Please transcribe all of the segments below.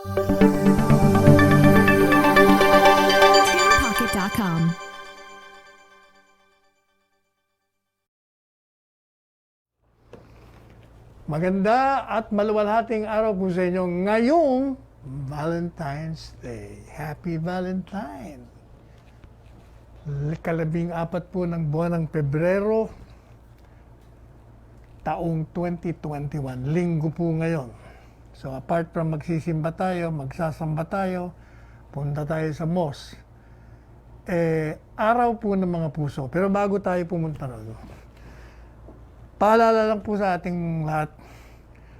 TunePocket.com. Maganda at maluwalhating araw po sa inyo ngayong Valentine's Day. Happy Valentine! Kalabing-4 po ng buwan ng Pebrero, taong 2021. Linggo po ngayon. So apart from magsisimba tayo, magsasamba tayo, punta tayo sa mosque. Araw po ng mga puso. Pero bago tayo pumunta ron, paalala lang po sa ating lahat,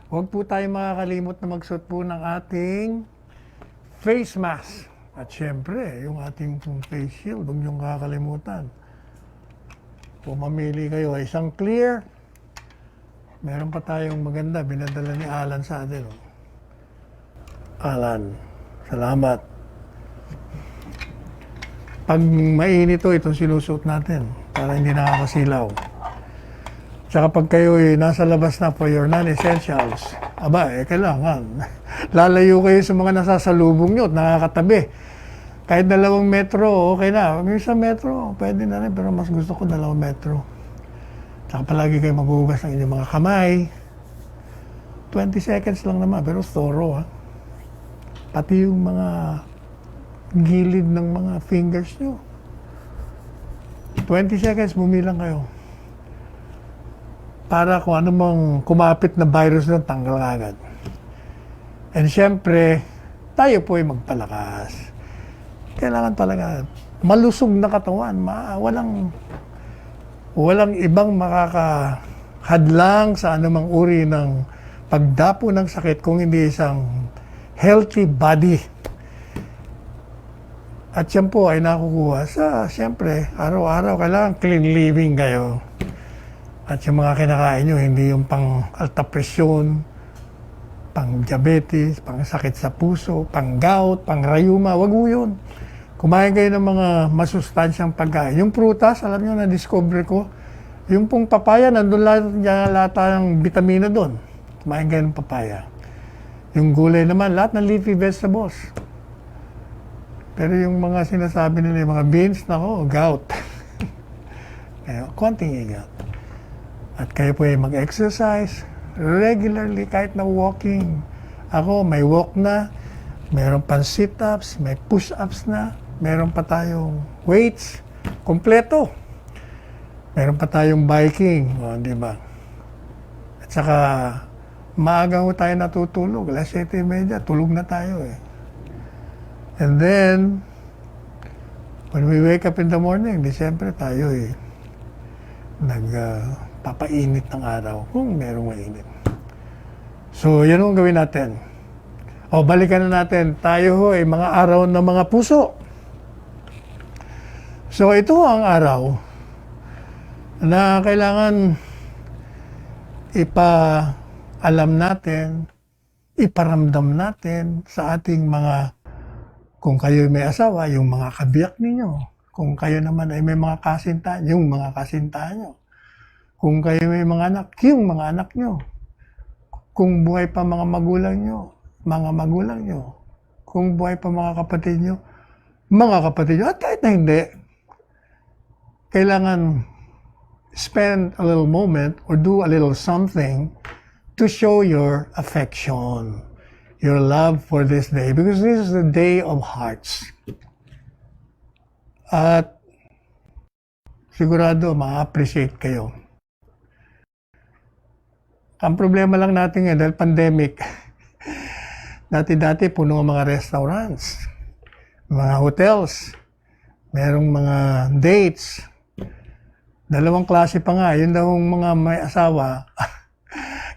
huwag po tayo makakalimot na magsuot po ng ating face mask. At syempre, yung ating face shield, huwag niyong kakalimutan. Kung mamili kayo ay isang clear, meron pa tayong maganda, binadala ni Alan sa atin. Alan, salamat. Pag mainit itong sinusuot natin, para hindi nakakasilaw. Tsaka pag kayo nasa labas na for your non-essentials, kailangan. Lalayo kayo sa mga nasasalubong nyo at nakakatabi. Kahit 2 metro, okay na. Yung sa metro, pwede na rin, pero mas gusto ko 2 metro. Tsaka palagi kayo maghuhugas ng inyong mga kamay. 20 seconds lang naman, pero thorough, ha. Pati yung mga gilid ng mga fingers nyo. 20 seconds, bumilang kayo. Para kung ano mang kumapit na virus na tanggal agad. And syempre, tayo po ay magpalakas. Kailangan talaga malusog na katawan. Walang ibang makakahadlang sa anumang uri ng pagdapo ng sakit kung hindi isang healthy body. At yan po ay nakukuha sa, syempre, araw-araw kailangan clean living kayo. At yung mga kinakain nyo, hindi yung pang alta presyon, pang diabetes, pang sakit sa puso, pang gout, pang rayuma, wag mo yun. Kumain kayo ng mga masustansyang pagkain. Yung prutas, alam nyo, na-discover ko, yung pong papaya, nandun lahat ng vitamina doon. Kumain kayo ng papaya. Yung gulay naman, lahat ng leafy vegetables. Pero yung mga sinasabi nila, yung mga beans, nako, gout. Kaya, konting gout. At kayo po ay mag-exercise regularly, kahit na walking. Ako, may walk na, meron pang sit-ups, may push-ups na, meron pa tayong weights, kompleto. Meron pa tayong biking, di ba? At saka, maaga ho tayo natutulog, 7:30, tulog na tayo eh. And then, when we wake up in the morning, di siyempre tayo papainit ng araw kung merong mainit. So, yan ang gawin natin. Balikan na natin. Tayo ho ay mga araw ng mga puso. So, ito ang araw na kailangan ipaalam natin, iparamdam natin sa ating mga, kung kayo may asawa, yung mga kabiyak ninyo. Kung kayo naman ay may mga kasintahan, yung mga kasintahan nyo. Kung kayo may mga anak, yung mga anak nyo. Kung buhay pa mga magulang nyo, mga magulang nyo. Kung buhay pa mga kapatid nyo, mga kapatid nyo. At kahit na hindi, kailangan spend a little moment or do a little something to show your affection, your love for this day. Because this is the day of hearts. At sigurado, ma-appreciate kayo. Ang problema lang natin ngayon, dahil pandemic, dati-dati puno ang mga restaurants, mga hotels, merong mga dates. 2 klase pa nga, yun daw mga may asawa,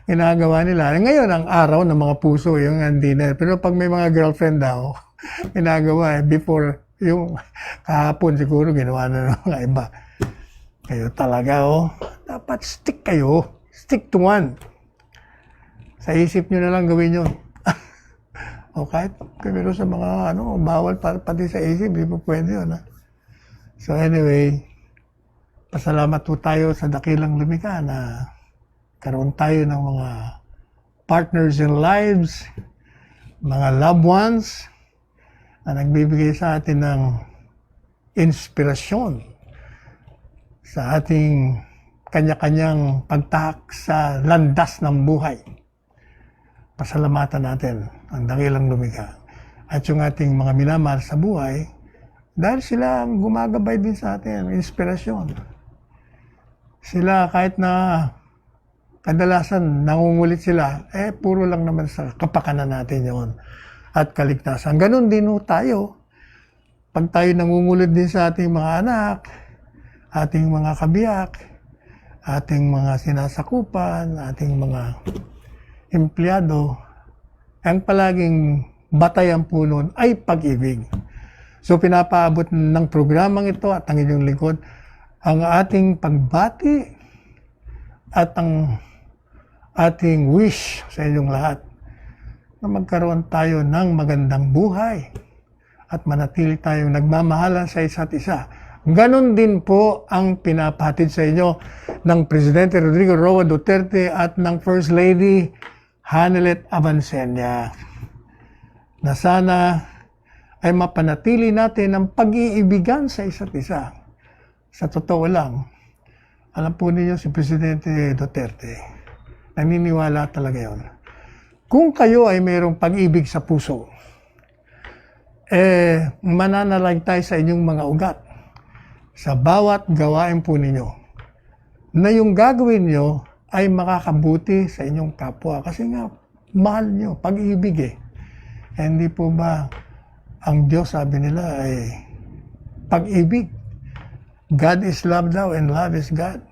ginagawa nila. Ngayon, ang araw ng mga puso, yung dinner. Pero pag may mga girlfriend daw, ginagawa before, yung kahapon siguro, ginawa na ng mga iba. Kayo talaga, dapat stick kayo. Stick to one. Sa isip nyo na lang gawin yun. O kahit pero sa mga bawal pati sa isip, di po pwede yun. So anyway, pasalamat po tayo sa dakilang lumikha na karoon tayo ng mga partners in lives, mga loved ones na nagbibigay sa atin ng inspirasyon sa ating kanya-kanyang pagtahak sa landas ng buhay. Pasalamatan natin ang dakilang lumikha at yung ating mga minamahal sa buhay dahil sila ang gumagabay din sa atin, inspirasyon. Sila kahit na kadalasan nangungulit sila, puro lang naman sa kapakanan natin yon at kaligtasan. Ganon din tayo. Pag tayo nangungulit din sa ating mga anak, ating mga kabiyak, ating mga sinasakupan, ating mga empleyado, ang palaging batayan po nun ay pag-ibig. So pinapaabot ng programang ito at ang inyong lingkod ang ating pagbati at ang ating wish sa inyong lahat na magkaroon tayo ng magandang buhay at manatili tayong nagmamahalan sa isa't isa. Ganon din po ang pinapahatid sa inyo ng Presidente Rodrigo Roa Duterte at ng First Lady Hanelet Avancenia, na sana ay mapanatili natin ang pag-iibigan sa isa't isa. Sa totoo lang, alam po ninyo si Presidente Duterte, naniniwala talaga yon. Kung kayo ay mayroong pag-ibig sa puso, mananaligtay sa inyong mga ugat sa bawat gawain po ninyo na yung gagawin nyo ay makakabuti sa inyong kapwa. Kasi nga, mahal nyo, pag-ibig Hindi po ba ang Diyos, sabi nila, ay pag-ibig. God is love daw and love is God.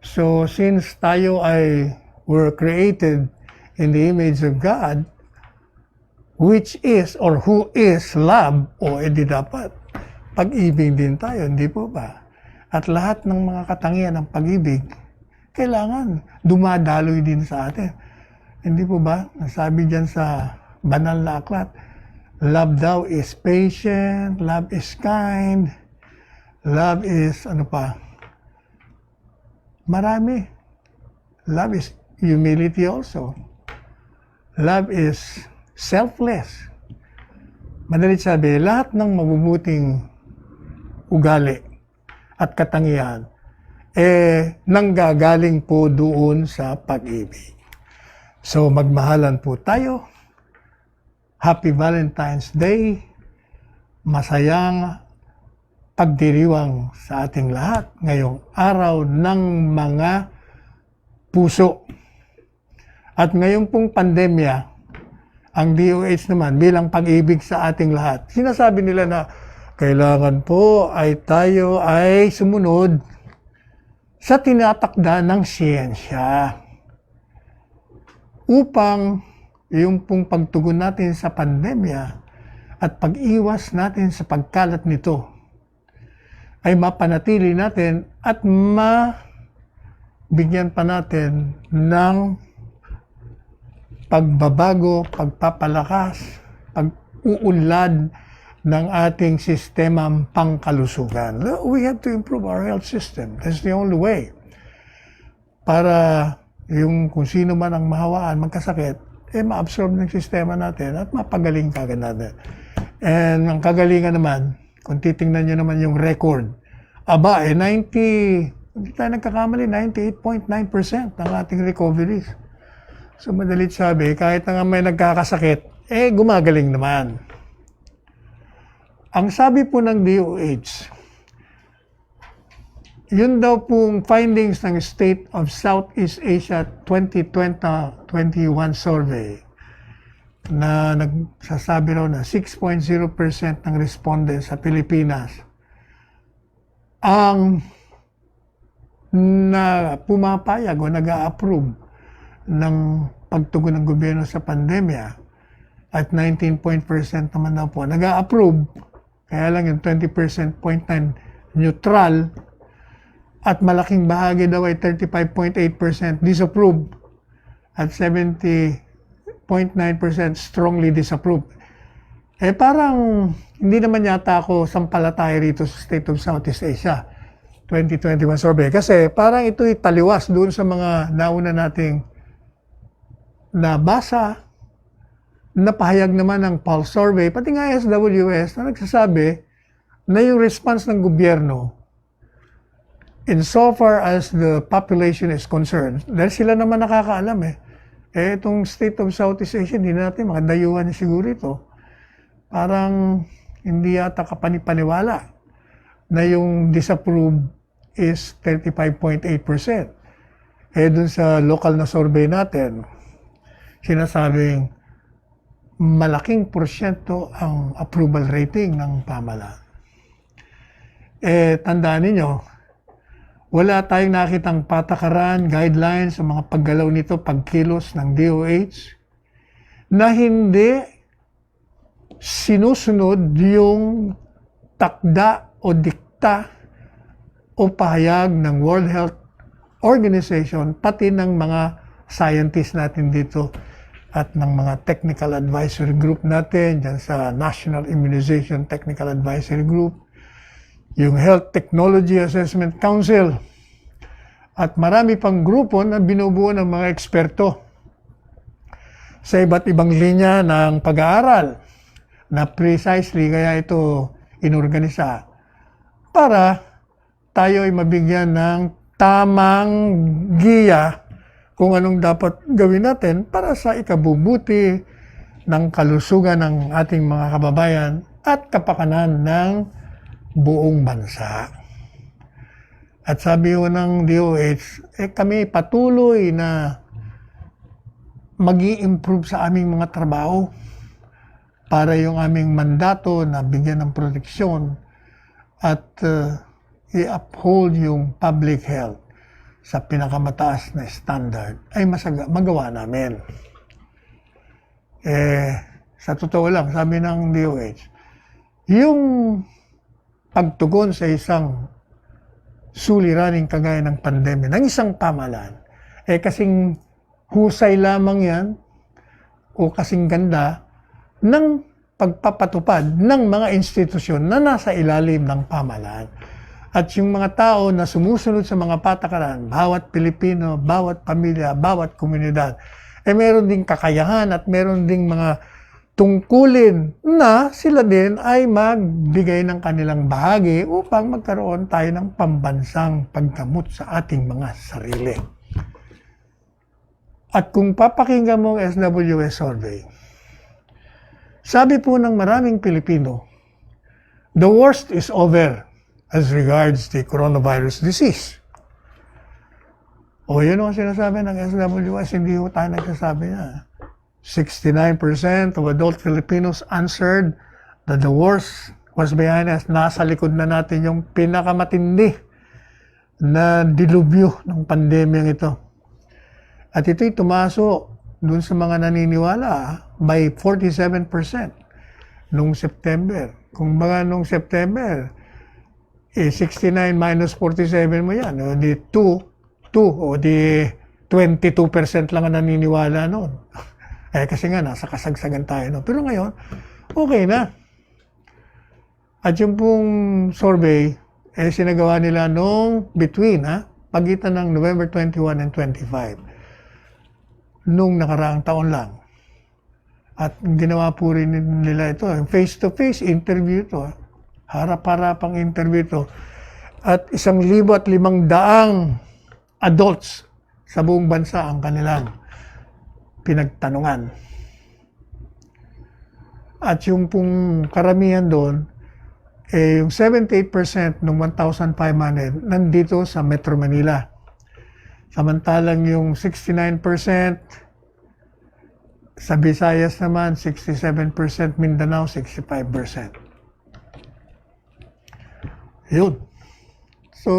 So, since tayo ay were created in the image of God, which is or who is love, edi dapat pag-ibig din tayo, hindi po ba? At lahat ng mga katangian ng pag-ibig, kailangan dumadaloy din sa atin. Hindi po ba? Nasabi dyan sa banal na aklat, love daw is patient, love is kind, love is marami. Love is humility also. Love is selfless. Madalit sabi, lahat ng mabubuting ugali at katangian, nanggagaling po doon sa pag-ibig. So, magmahalan po tayo. Happy Valentine's Day. Masayang pagdiriwang sa ating lahat ngayong araw ng mga puso. At ngayon pong pandemya, ang DOH naman bilang pag-ibig sa ating lahat, sinasabi nila na kailangan po ay tayo ay sumunod sa tinatakda ng siyensya upang yung pong pagtugon natin sa pandemya at pag-iwas natin sa pagkalat nito ay mapanatili natin at mabigyan pa natin ng pagbabago, pagpapalakas, pag-uunlad ng ating sistemang pangkalusugan. We have to improve our health system. That's the only way. Para yung kung sino man ang mahawaan, magkasakit, ma-absorb ng sistema natin at mapagaling kagad natin. And ang kagalingan naman, kung titingnan nyo naman yung record, hindi tayo nagkakamali, 98.9% ng ating recoveries. So, madalit sabi, kahit na may nagkakasakit, gumagaling naman. Ang sabi po ng DOH, yun daw pong findings ng State of Southeast Asia 2020-21 survey na nagsasabi raw na 6.0% ng respondents sa Pilipinas ang na pumapayag o nag-a-approve ng pagtugon ng gobyerno sa pandemya at 19% naman daw po nag-a-approve, kaya lang yung 20.9% neutral at malaking bahagi daw ay 35.8% disapprove at 70.9% strongly disapprove. Parang hindi naman yata ako sampalataya rito sa State of Southeast Asia 2021 survey kasi parang ito'y taliwas doon sa mga nauna nating nabasa napahayag naman ng Pulse Survey, pati nga SWS, na nagsasabi na yung response ng gobyerno insofar as the population is concerned, dahil sila naman nakakaalam itong state of Southeast Asia, hindi natin mga dayuhan siguro ito. Parang hindi yata kapanipaniwala na yung disapprove is 35.8%. Dun sa local na survey natin, sinasabing malaking porsyento ang approval rating ng pamahalaan. Tandaan ninyo, wala tayong nakitang patakaran, guidelines sa mga paggalaw nito, pagkilos ng DOH, na hindi sinusunod yung takda o dikta o pahayag ng World Health Organization, pati ng mga scientists natin dito at ng mga technical advisory group natin, dyan sa National Immunization Technical Advisory Group, yung Health Technology Assessment Council, at marami pang grupo na binubuo ng mga eksperto sa iba't ibang linya ng pag-aaral na precisely kaya ito inorganisa para tayo ay mabigyan ng tamang giya kung anong dapat gawin natin para sa ikabubuti ng kalusugan ng ating mga kababayan at kapakanan ng buong bansa. At sabi ho ng DOH, kami patuloy na mag-i-improve sa aming mga trabaho para yung aming mandato na bigyan ng proteksyon at i-uphold yung public health sa pinakamataas na standard ay magawa namin. Sa totoo lang, sabi ng DOH, yung pagtugon sa isang suliraning kagaya ng pandemya, ng isang pamahalaan, kasing husay lamang yan o kasing ganda ng pagpapatupad ng mga institusyon na nasa ilalim ng pamahalaan. At yung mga tao na sumusunod sa mga patakaran, bawat Pilipino, bawat pamilya, bawat komunidad, meron ding kakayahan at meron ding mga tungkulin na sila din ay magbigay ng kanilang bahagi upang magkaroon tayo ng pambansang paggamot sa ating mga sarili. At kung papakinggan mo ang SWS survey, sabi po ng maraming Pilipino, the worst is over as regards the coronavirus disease. O yun ang sinasabi ng SWS, hindi ko tayo nagsasabi niya. 69% of adult Filipinos answered that the worst was behind us. Nasa likod na natin yung pinakamatindi na dilubyo ng pandemyang ito. At ito'y tumaso dun sa mga naniniwala by 47% nung September. Kung baga nung September, 69 minus 47 mo yan. O di 2 o di 22% lang ang naniniwala noon. Kasi nga, nasa kasagsagan tayo. No? Pero ngayon, okay na. At yung pong survey, sinagawa nila nung pagitan ng November 21 and 25. Nung nakaraang taon lang. At ginawa po rin nila ito, face-to-face interview ito. Harap-harapang interview ito. At 1,500 adults sa buong bansa ang kanilang pinagtanungan. At yung pong karamihan doon, yung 78% ng 1,500 nandito sa Metro Manila. Samantalang yung 69% sa Visayas naman, 67%, Mindanao, 65%. Yun. So,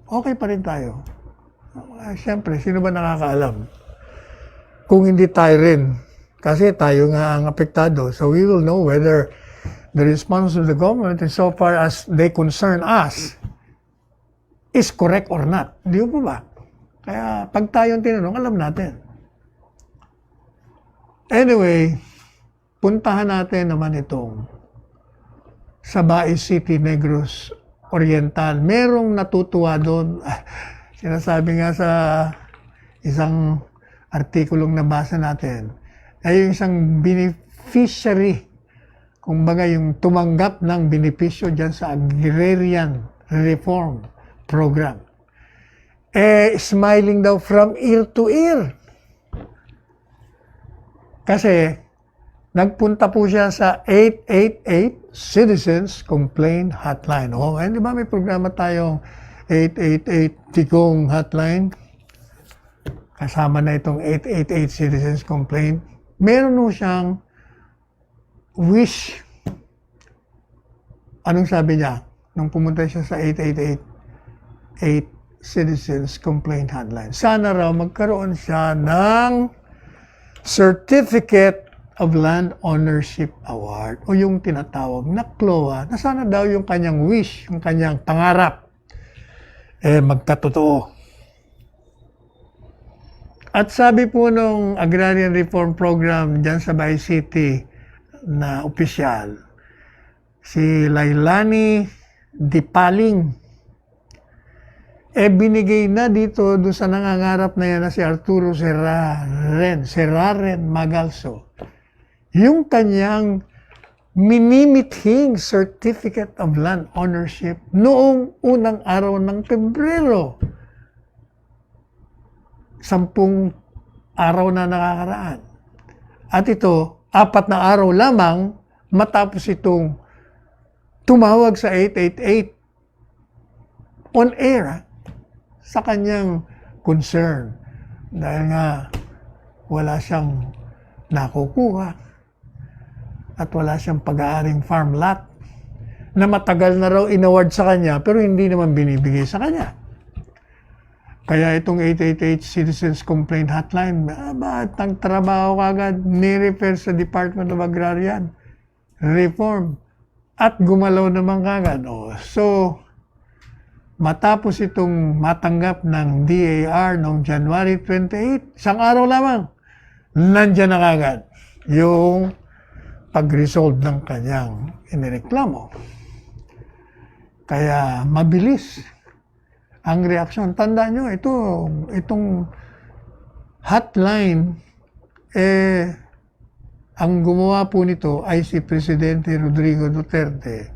okay pa rin tayo. Siyempre, sino ba nakakaalam? Kung hindi tayo rin, kasi tayo nga ang apektado. So, we will know whether the response of the government so far as they concern us is correct or not. Di ba ba? Kaya, pag tayong tinanong, alam natin. Anyway, puntahan natin naman itong Sabais City, Negros Oriental. Merong natutuwa doon. Sinasabi nga sa isang artikulong nabasa natin, ay yung isang beneficiary. Kumbaga yung tumanggap ng benepisyo dyan sa Agrarian Reform Program. Smiling daw from ear to ear. Kasi nagpunta po siya sa 888 Citizens Complaint Hotline. Di ba may programa tayong 888 Tigong Hotline? Kasama na itong 888 Citizens Complaint. Meron po siyang wish. Anong sabi niya? Nung pumunta siya sa 888 Citizens Complaint Hotline. Sana raw magkaroon siya ng Certificate of Land Ownership Award o yung tinatawag na CLOA na sana daw yung kanyang wish, yung kanyang pangarap magkatotoo. At sabi po nung Agrarian Reform Program dyan sa Bay City na opisyal, si Lailani Dipaling, binigay na dito doon sa nangangarap na yan na si Arturo Serraren Magalso, yung kanyang minimithing Certificate of Land Ownership noong unang araw ng Pebrero. 10 araw na nakakaraan. At ito, 4 na araw lamang matapos itong tumawag sa 888 on air sa kanyang concern. Dahil nga wala siyang nakukuha at wala siyang pag-aaring farm lot na matagal na raw inaward sa kanya pero hindi naman binibigay sa kanya. Kaya itong 888 Citizens Complaint Hotline, bakit ang trabaho kagad ni-refer sa Department of Agrarian Reform at gumalaw naman kagad. So, matapos itong matanggap ng DAR noong January 28, isang araw lamang, nandyan na kagad yung pag-resolve ng kanyang inireklamo. Kaya mabilis ang reaksyon. Tandaan nyo, itong hotline, ang gumawa po nito ay si Presidente Rodrigo Duterte.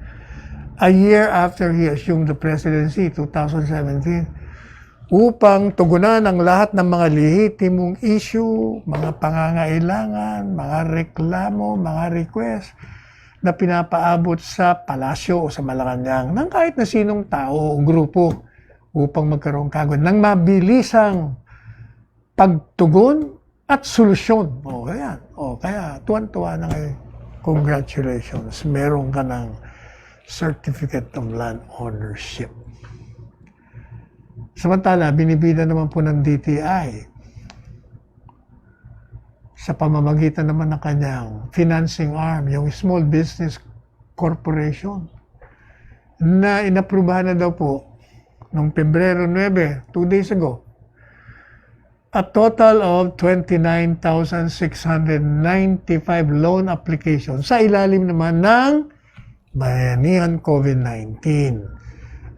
A year after he assumed the presidency, 2017, upang tugunan ang lahat ng mga lehitimong issue, mga pangangailangan, mga reklamo, mga request na pinapaabot sa palasyo o sa Malacanang ng kahit na sinong tao o grupo upang magkaroon kagad ng mabilisang pagtugon at solusyon. Kaya tuwan-tuwa na kayo. Congratulations, meron ka ng Certificate of Land Ownership. Samantala, binibida naman po ng DTI sa pamamagitan naman ng kanyang financing arm, yung Small Business Corporation, na inaprubahan na daw po noong Pebrero 9, 2 days ago, a total of 29,695 loan applications sa ilalim naman ng Bayanihan COVID-19.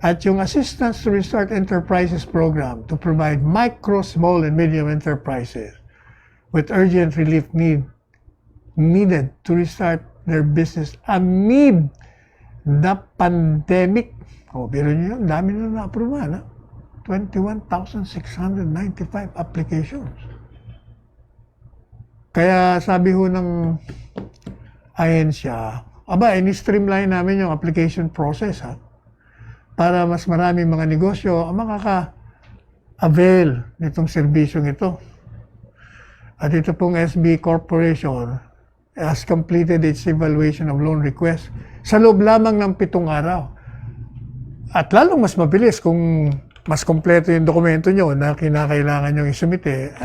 At yung Assistance to Restart Enterprises Program to provide micro, small, and medium enterprises with urgent relief needed to restart their business amid the pandemic. Pero nyo yun, dami na na-aprobahan. 21,695 applications. Kaya sabi ho ng ahensya, ini-streamline namin yung application process para mas maraming mga negosyo ang makaka-avail nitong serbisyong ito. At ito pong SB Corporation has completed its evaluation of loan request sa loob lamang ng 7 araw. At lalong mas mabilis kung mas kompleto yung dokumento nyo na kinakailangan nyo isumite,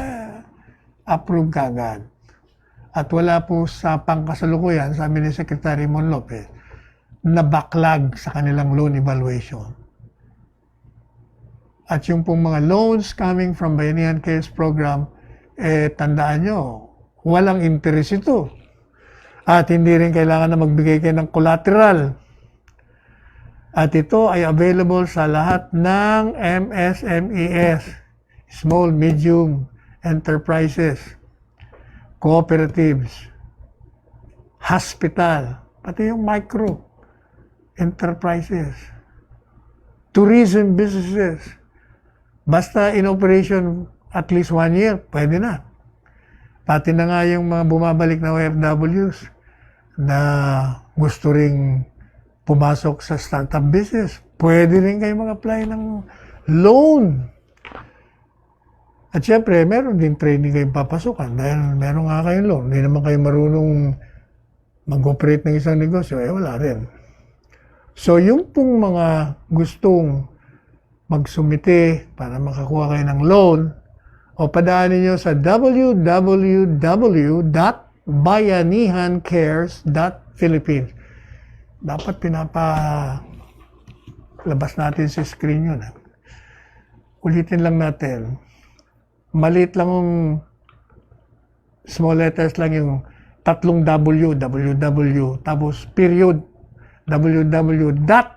approve kagad. At wala po sa pangkasalukuyan, sabi ni Secretary Mon Lopez, na backlog sa kanilang loan evaluation. At yung pong mga loans coming from Bayanihan Cares Program, tandaan nyo, walang interest ito. At hindi rin kailangan na magbigay kayo ng collateral. At ito ay available sa lahat ng MSMEs, Small Medium Enterprises, Cooperatives, hospital, pati yung micro enterprises, tourism businesses. Basta in operation at least 1 year, pwede na. Pati na nga yung mga bumabalik na OFWs na gusto ring pumasok sa startup business, pwede rin kayo mag-apply ng loan. At syempre, meron din training kayong papasukan dahil meron nga kayong loan. Hindi naman kayo marunong mag-operate ng isang negosyo, wala rin. So, yung pong mga gustong magsumite para makakuha kayo ng loan, o padaanin nyo sa www.bayanihancares.philippines. Dapat pinapalabas natin sa screen yun. Ulitin lang natin. Maliit lang yung small letters lang yung tatlong W, www, tapos period, www, dot,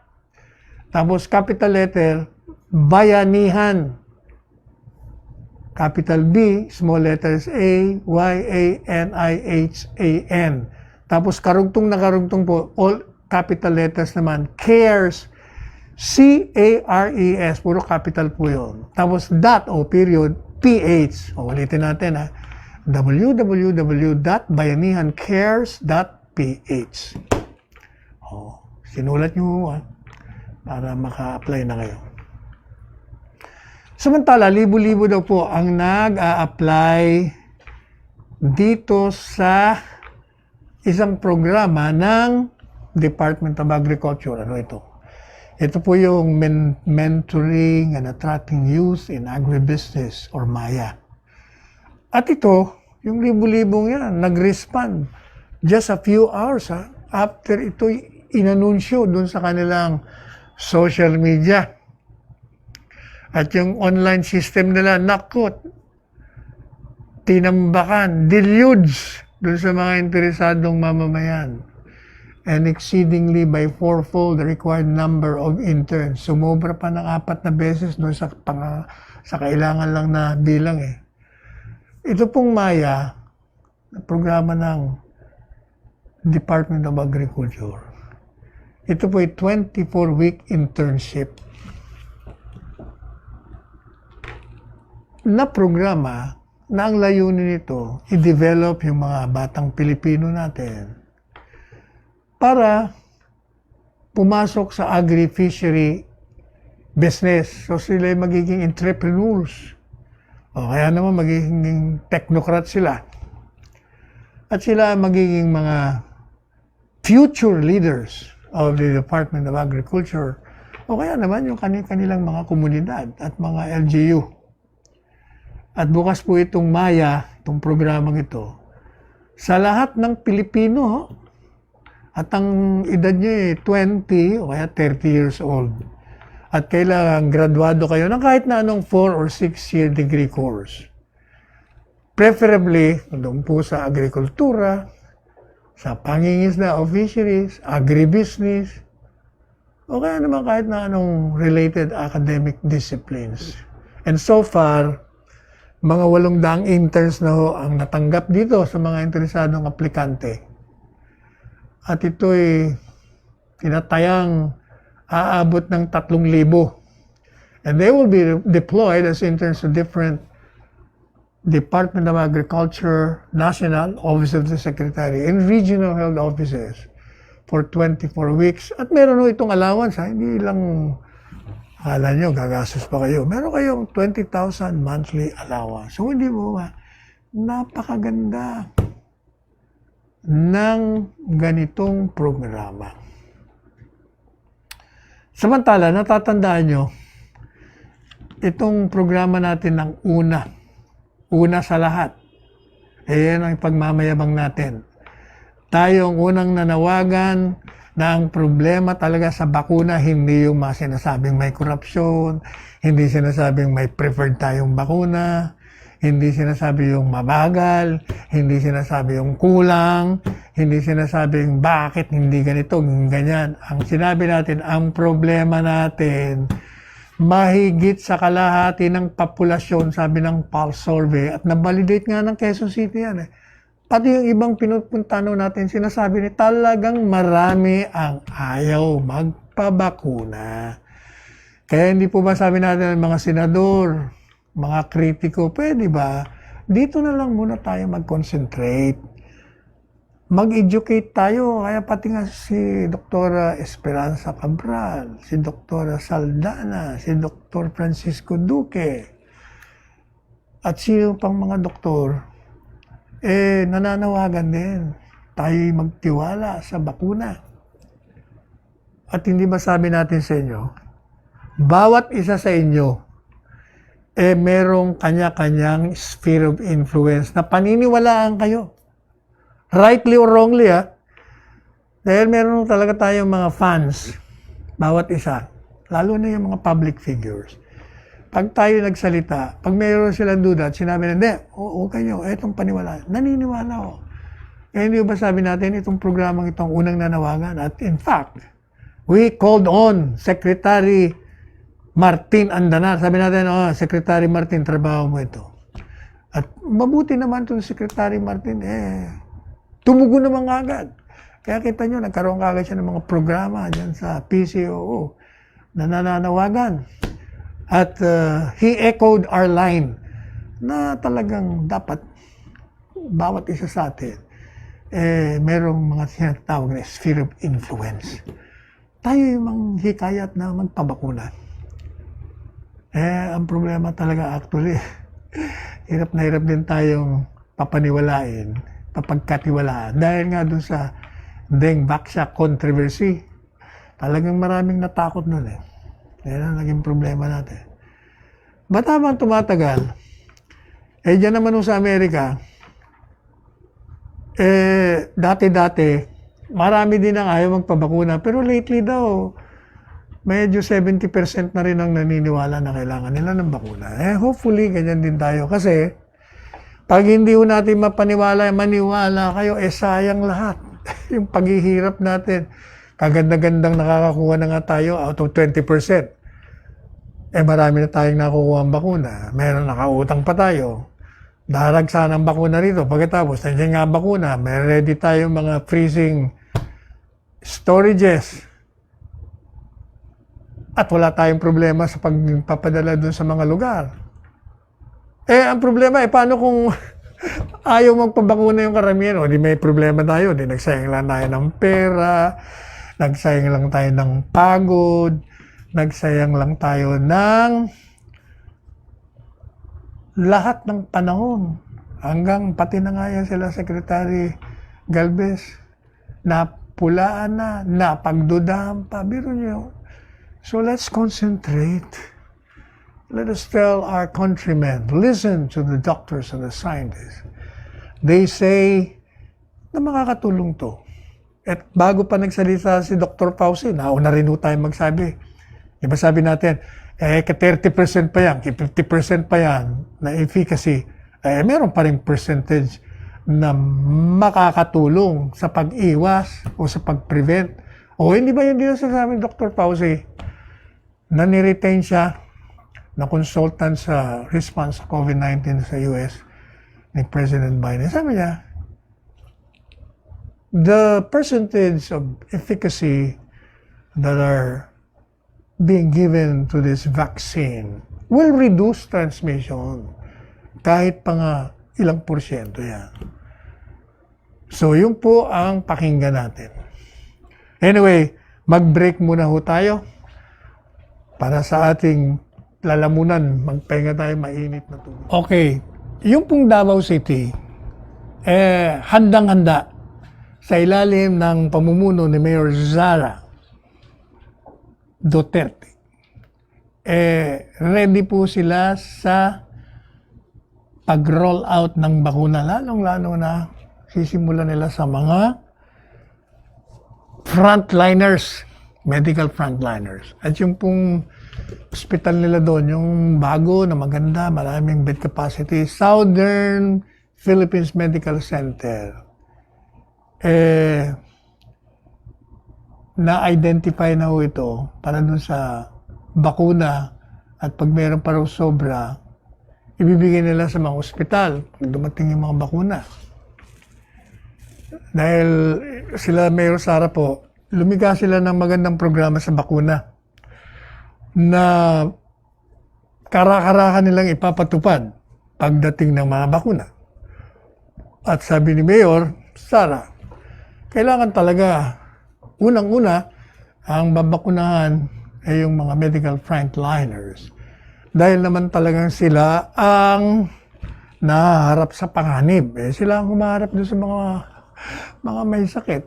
tapos capital letter, Bayanihan, capital B, small letters A, Y, A, N, I, H, A, N. Tapos karugtong na karugtong po, all capital letters naman, CARES, C-A-R-E-S, puro capital po yun. Tapos dot o period, PH. O, ulitin natin ha. www.bayanihancares.ph. O, sinulat nyo ha, para maka-apply na kayo. Samantala, libo-libo daw po ang nag-a-apply dito sa isang programa ng Department of Agriculture. Ano ito? Ito po yung Mentoring and Attracting Youth in Agribusiness or MAYA. At ito, yung libo-libong yan, nag-respond just a few hours after ito inanunsyo dun sa kanilang social media. At yung online system nila, nakot, tinambakan, deluge dun sa mga interesadong mamamayan. And exceedingly by fourfold the required number of interns. Sumobra pa ng 4 na beses doon sa kailangan lang na bilang eh. Ito pong MAYA, programa ng Department of Agriculture. Ito po ay 24-week internship na programa na ang layunin nito, i-develop yung mga batang Pilipino natin para pumasok sa agri-fishery business. So sila ay magiging entrepreneurs. O kaya naman magiging technocrat sila. At sila magiging mga future leaders of the Department of Agriculture. O kaya naman yung kanilang mga komunidad at mga LGU. At bukas po itong MAYA, itong programang ito, sa lahat ng Pilipino, at ang edad niyo 20 o kaya 30 years old. At kailangan graduado kayo ng kahit na anong 4 or 6-year degree course. Preferably, doon po sa agrikultura, sa pangingisda o fisheries, agribusiness, o kaya naman kahit na anong related academic disciplines. And so far, mga 800 interns na ho ang natanggap dito sa mga interesadong aplikante. At ito'y tinatayang aabot ng 3,000. And they will be deployed as interns to different Department of Agriculture, National Office of the Secretary, and Regional Health Offices for 24 weeks. At meron itong allowance, hindi lang, akala nyo, gagastos pa kayo. Meron kayong 20,000 monthly allowance. So hindi mo napakaganda ng ganitong programa. Samantala, natatandaan nyo, itong programa natin ng una sa lahat, yan ang pagmamayabang natin. Tayo ang unang nanawagan na ang problema talaga sa bakuna, hindi yung mga sinasabing may korupsyon, hindi sinasabing may preferred tayong bakuna, hindi sinasabi yung mabagal, hindi sinasabi yung kulang, hindi sinasabing bakit hindi ganito, ganyan. Ang sinabi natin, ang problema natin, mahigit sa kalahati ng populasyon, sabi ng Pulse Survey, at nabalidate nga ng Quezon City yan Pati yung ibang pinupuntano natin, sinasabi ni talagang marami ang ayaw magpabakuna. Kaya hindi po ba sabi natin mga senador, mga kritiko, pwede ba? Dito na lang muna tayo mag-concentrate. Mag-educate tayo. Kaya pati nga si Dr. Esperanza Cabral, si Dr. Saldana, si Dr. Francisco Duque, at sino pang mga doktor, nananawagan din tayo magtiwala sa bakuna. At hindi ba sabi natin sa inyo, bawat isa sa inyo, merong kanya-kanyang sphere of influence na paniniwalaan kayo. Rightly or wrongly, dahil meron talaga tayong mga fans, bawat isa, lalo na yung mga public figures. Pag tayo nagsalita, pag mayroon silang duda at sinabi na, hindi, okay nyo, etong paniwala, naniniwala ko. Kaya hindi ba sabi natin, itong programang itong unang nanawagan, at in fact, we called on Secretary Martin Andanar. Sabi natin, Secretary Martin, trabaho mo ito. At mabuti naman itong Secretary Martin, tumugon naman agad. Kaya kita nyo, nagkaroon kagad siya ng mga programa dyan sa PCOO na nananawagan. At he echoed our line na talagang dapat bawat isa sa atin merong mga sinatawag na sphere of influence. Tayo yung manghikayat na magpabakuna. Ang problema talaga actually, hirap na hirap din tayong papaniwalain, papagkatiwalaan. Dahil nga dun sa Deng Baksa controversy, talagang maraming natakot nun Yan ang naging problema natin. Ba't habang tumatagal, dyan naman sa Amerika, dati-dati, marami din ang ayaw magpabakuna. Pero lately daw, medyo 70% na rin ang naniniwala na kailangan nila ng bakuna. Hopefully, ganyan din tayo. Kasi, pag hindi ho natin maniwala kayo, sayang lahat. Yung paghihirap natin, kaganda-gandang nakakakuha na nga tayo out of 20%. Marami na tayong nakukuha ang bakuna. Meron nakautang pa tayo. Darag sana ang bakuna rito. Pagkatapos, nandiyan nga ang bakuna. May ready tayong mga freezing storages. At wala tayong problema sa pagpapadala dun sa mga lugar. Ang problema, paano kung ayaw magpabakuna yung karamihan? O di may problema tayo. Di nagsayang lang tayo ng pera. Nagsayang lang tayo ng pagod. Nagsayang lang tayo ng lahat ng panahon. Hanggang pati na nga yan sila Secretary Galvez. Napulaan na, napagdudahan pa. Biro nyo. So let's concentrate. Let us tell our countrymen, listen to the doctors and the scientists. They say na makakatulong to. At bago pa nagsalita si Dr. Fauci, nauna rin tayo magsabi. Diba sabi natin, ka 30% pa yan, 50% pa yan na efficacy, meron pa rin percentage na makakatulong sa pag-iwas o sa pag-prevent. O hindi ba yun din sa amin, Dr. Fauci, na niretain siya na consultant sa response sa COVID-19 sa US ni President Biden. Sabi niya, the percentage of efficacy that are being given to this vaccine will reduce transmission kahit pa nga ilang porsyento yan. So, yun po ang pakinggan natin. Anyway, mag-break muna ho tayo para sa ating lalamunan. Magpahinga tayo mainit na tubig. Okay, yung pong Davao City, handang-handa sa ilalim ng pamumuno ni Mayor Zara Duterte. Ready po sila sa pag-roll out ng bakuna. Lalong-lalo na sisimulan nila sa mga frontliners, medical frontliners. At yung pong hospital nila doon, yung bago na maganda, maraming bed capacity, Southern Philippines Medical Center. Na-identify na ho ito para dun sa bakuna at pag mayroon pa raw sobra, ibibigay nila sa mga ospital pag dumating yung mga bakuna. dahil sila Mayor Sara po, lumiga sila ng magandang programa sa bakuna na kara-karakan nilang ipapatupad pagdating ng mga bakuna. At sabi ni Mayor Sara, kailangan talaga, unang-una, ang babakunahan ay yung mga medical frontliners. Dahil naman talagang sila ang naharap sa panganib. Sila ang humaharap doon sa mga may sakit.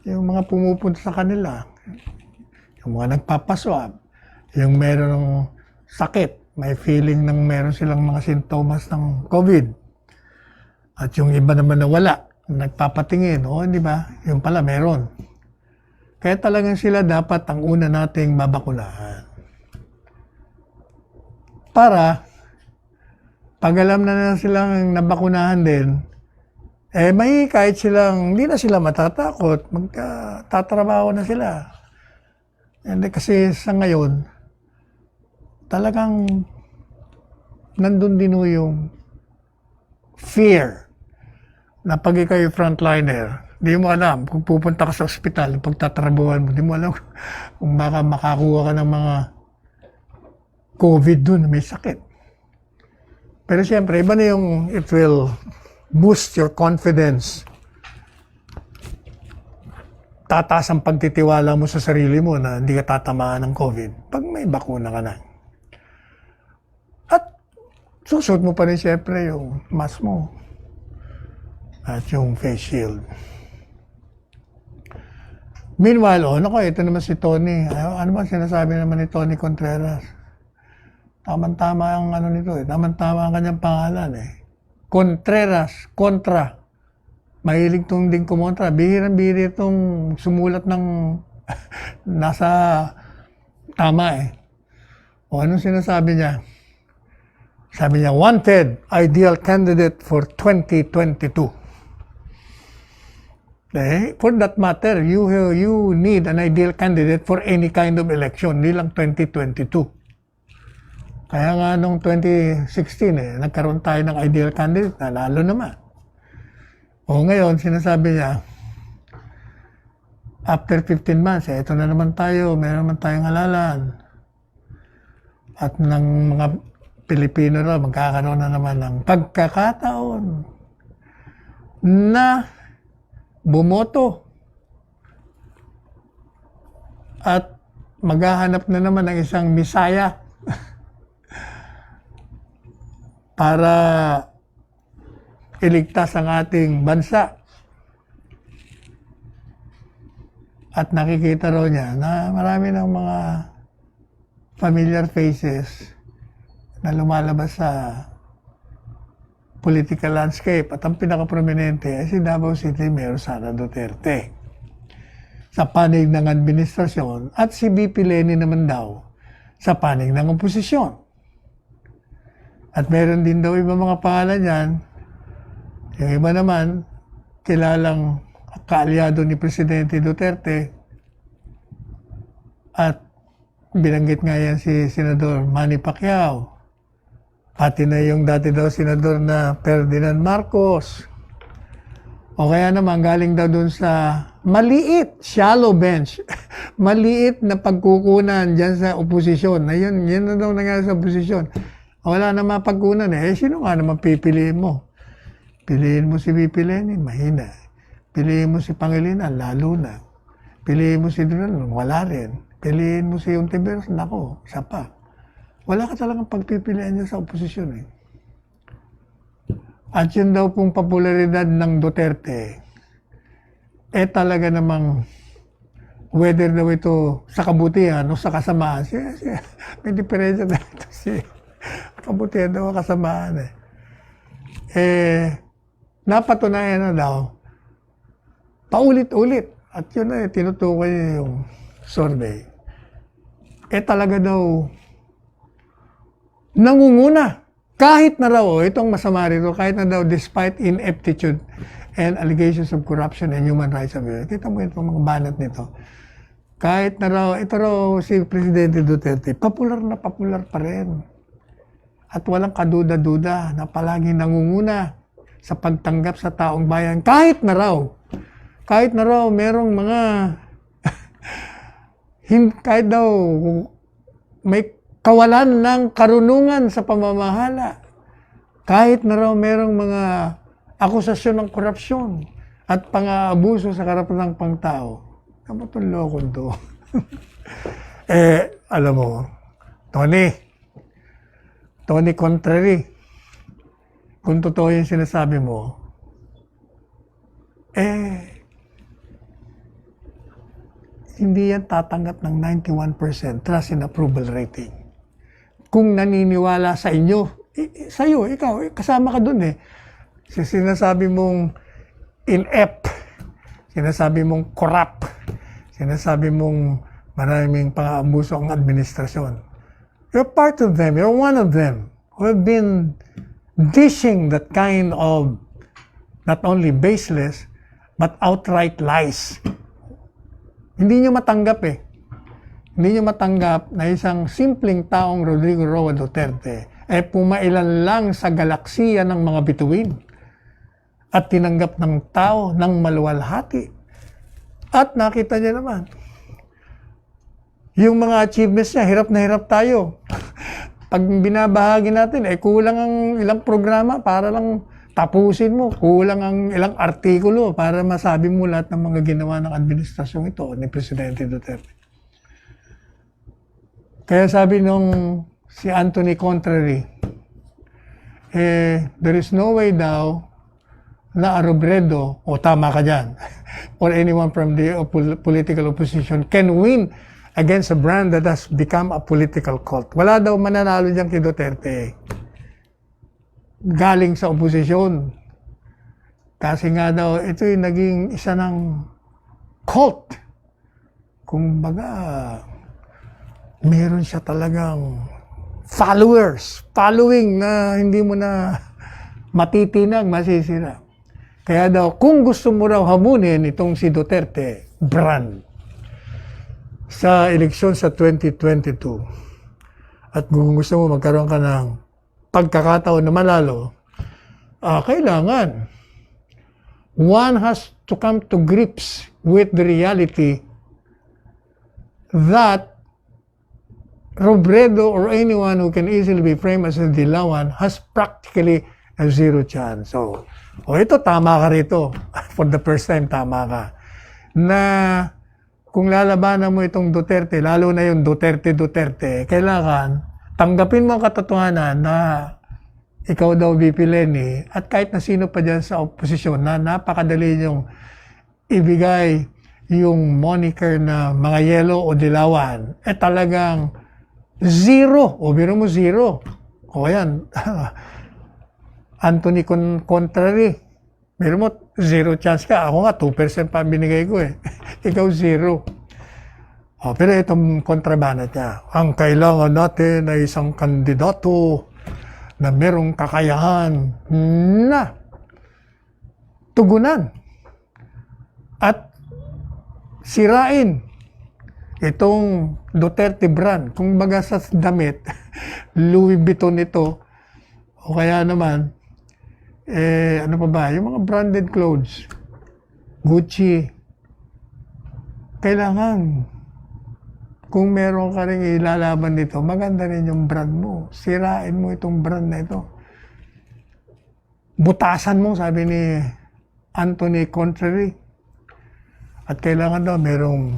Yung mga pumupunta sa kanila. Yung mga nagpapaswab. Yung meron ng sakit. May feeling ng meron silang mga sintomas ng COVID. At yung iba naman na wala. Nagpapatingin. O, di ba? Yung pala meron. Kaya talagang sila dapat ang una nating babakunahan. Para, pag alam na silang nabakunahan din, may kahit silang, hindi na sila matatakot, magtatrabaho na sila. And kasi sa ngayon, talagang nandun din yung fear na pag ikaw'y frontliner, di mo alam kung pupunta ka sa ospital, pagtatrabuhan mo, di mo alam kung baka makakuha ka ng mga COVID dun, may sakit. Pero siyempre, iba na yung it will boost your confidence. Tataas ang pagtitiwala mo sa sarili mo na hindi ka tatamaan ng COVID pag may bakuna ka na. At susuot mo pa rin siyempre yung mask mo at yung face shield. Meanwhile, ito naman si Tony. Ano ba sinasabi naman ni Tony Contreras? Tama-tama ang nito Tama-tama ang kanyang pangalan Contreras, kontra. Mahilig tong din kumontra. Bihirang-bihira itong sumulat ng nasa tama O anong sinasabi niya? Sabi niya, wanted ideal candidate for 2022. For that matter, you need an ideal candidate for any kind of election, hindi lang 2022. Kaya nga noong 2016, nagkaroon tayo ng ideal candidate, nanalo naman. O ngayon, sinasabi niya, after 15 months, ito na naman tayo, meron naman tayong halalan. At ng mga Pilipino na, magkakaroon na naman ng pagkakataon na bumoto at maghahanap na naman ng isang misaya para iligtas ang ating bansa. At nakikita raw niya na marami ng mga familiar faces na lumalabas sa political landscape. At ang pinaka-prominente ay si Davao City Mayor Sara Duterte sa panig ng administrasyon at si BP Leni naman daw sa panig ng oposisyon. At meron din daw iba mga pangalan yan. Yung iba naman, kilalang kaalyado ni Presidente Duterte. At binanggit nga yan si Senador Manny Pacquiao. Pati na yung dati daw Senador na Ferdinand Marcos. O kaya naman, galing daw dun sa maliit, shallow bench. Maliit na pagkukunan dyan sa oposisyon. Na yun na daw nangyari sa oposisyon. Wala na mapagkunan sino nga naman pipiliin mo? Piliin mo si VP Leni, mahina. Piliin mo si Pangilinan, lalo na. Piliin mo si Duran, wala rin. Piliin mo si Ontiveros, nako, isa pa. Wala ka talagang pagpipilian niya sa oposisyon At yun daw pong popularidad ng Duterte, talaga namang whether daw ito sa kabutihan o sa kasamaan. May diferensya na ito kabutihan daw kasamaan napatunayan na daw paulit-ulit at yun tinutukoy niya yung survey talaga daw nangunguna kahit na raw itong masama rito kahit na daw despite ineptitude and allegations of corruption and human rights abuse. Kita mo itong mga banat nito kahit na raw ito raw si Presidente Duterte popular na popular pa rin. At walang kaduda-duda na palaging nangunguna sa pagtanggap sa taong bayan. Kahit na raw merong mga kahit daw may kawalan ng karunungan sa pamamahala. Kahit na raw merong mga akusasyon ng korupsyon at pang-aabuso sa karapatang pangtao. Ano itong lokon to? Alam mo, Tony Contrary, kung totoo yung sinasabi mo, hindi yan tatanggap ng 91% trust and approval rating. Kung naniniwala sa inyo, sa'yo, ikaw, kasama ka dun eh. Sinasabi mong inept, sinasabi mong corrupt, sinasabi mong maraming pang-aabuso ang administrasyon. You're part of them. You're one of them who have been dishing that kind of not only baseless but outright lies. Hindi nyo matanggap eh. Hindi nyo matanggap na isang simpleng taong Rodrigo Roa Duterte pumailan lang sa galaksiya ng mga bituin at tinanggap ng tao ng maluwalhati. At nakita niya naman, yung mga achievements niya, hirap na hirap tayo. Pag binabahagi natin, kulang ang ilang programa para lang tapusin mo. Kulang ang ilang artikulo para masabi mo lahat ng mga ginawa ng administrasyong ito ni Presidente Duterte. Kaya sabi nung si Anthony Contrary, there is no way daw na Robredo, o tama ka dyan, or anyone from the political opposition can win against a brand that has become a political cult. Wala daw mananalo dyan kay Duterte. Galing sa oposisyon. Kasi nga daw, ito yung naging isa ng cult. Kung baga, meron siya talagang following na hindi mo na matitinag, masisira. Kaya daw, kung gusto mo raw hamunin itong si Duterte, brand, sa eleksyon sa 2022, at kung gusto mo magkaroon ka ng pagkakataon na manalo, kailangan one has to come to grips with the reality that Robredo or anyone who can easily be framed as a Dilawan has practically a zero chance. So, ito tama ka rito. For the first time, tama ka. Na kung lalabanan mo itong Duterte, lalo na yung Duterte, kailangan tanggapin mo ang katotohanan na ikaw daw VP Lenny at kahit na sino pa dyan sa oposisyon na napakadali niyong ibigay yung moniker na mga yelo o dilawan, talagang zero. O biro mo zero. O yan. Anthony Contrary. Biro mo, zero chance ka. Ako nga, 2% pa binigay ko eh. Ikaw, zero. Pero itong kontrabana niya, ang kailangan natin ay isang kandidato na merong kakayahan na tugunan at sirain itong Duterte brand. Kung baga sa damit, Louis Vuitton ito, o kaya naman, ano pa ba? Yung mga branded clothes, Gucci. Kailangan, kung meron ka rin ilalaban dito, maganda rin yung brand mo. Sirain mo itong brand na ito. Butasan mo, sabi ni Anthony Contrary. At kailangan daw merong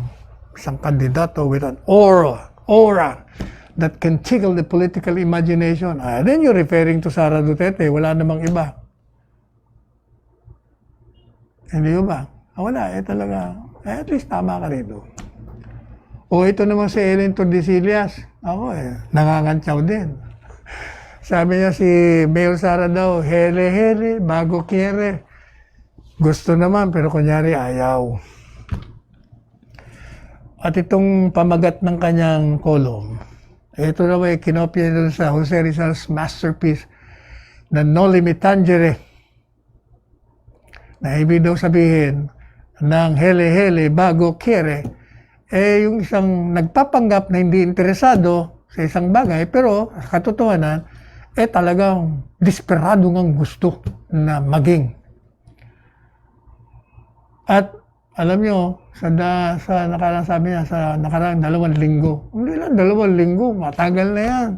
isang kandidato with an aura that can tickle the political imagination. Then you're referring to Sara Duterte, wala namang iba. Hindi ba? Wala, talaga. At least tama ka rito. O ito naman si Ellen Tordesillas. Ako nangangantsaw din. Sabi niya si Mayor Sara daw, hele, bago kere. Gusto naman, pero kunyari ayaw. At itong pamagat ng kanyang column, ito na may kinopya doon sa Jose Rizal's masterpiece na Noli Me Tangere. Na ibig daw sabihin ng hele, bago kere, yung isang nagpapanggap na hindi interesado sa isang bagay, pero sa katotohanan, talagang desperado ngang gusto na maging. At alam nyo, sa nakarang sabi niya, sa nakarang 2 linggo, hindi lang 2 linggo, matagal na yan.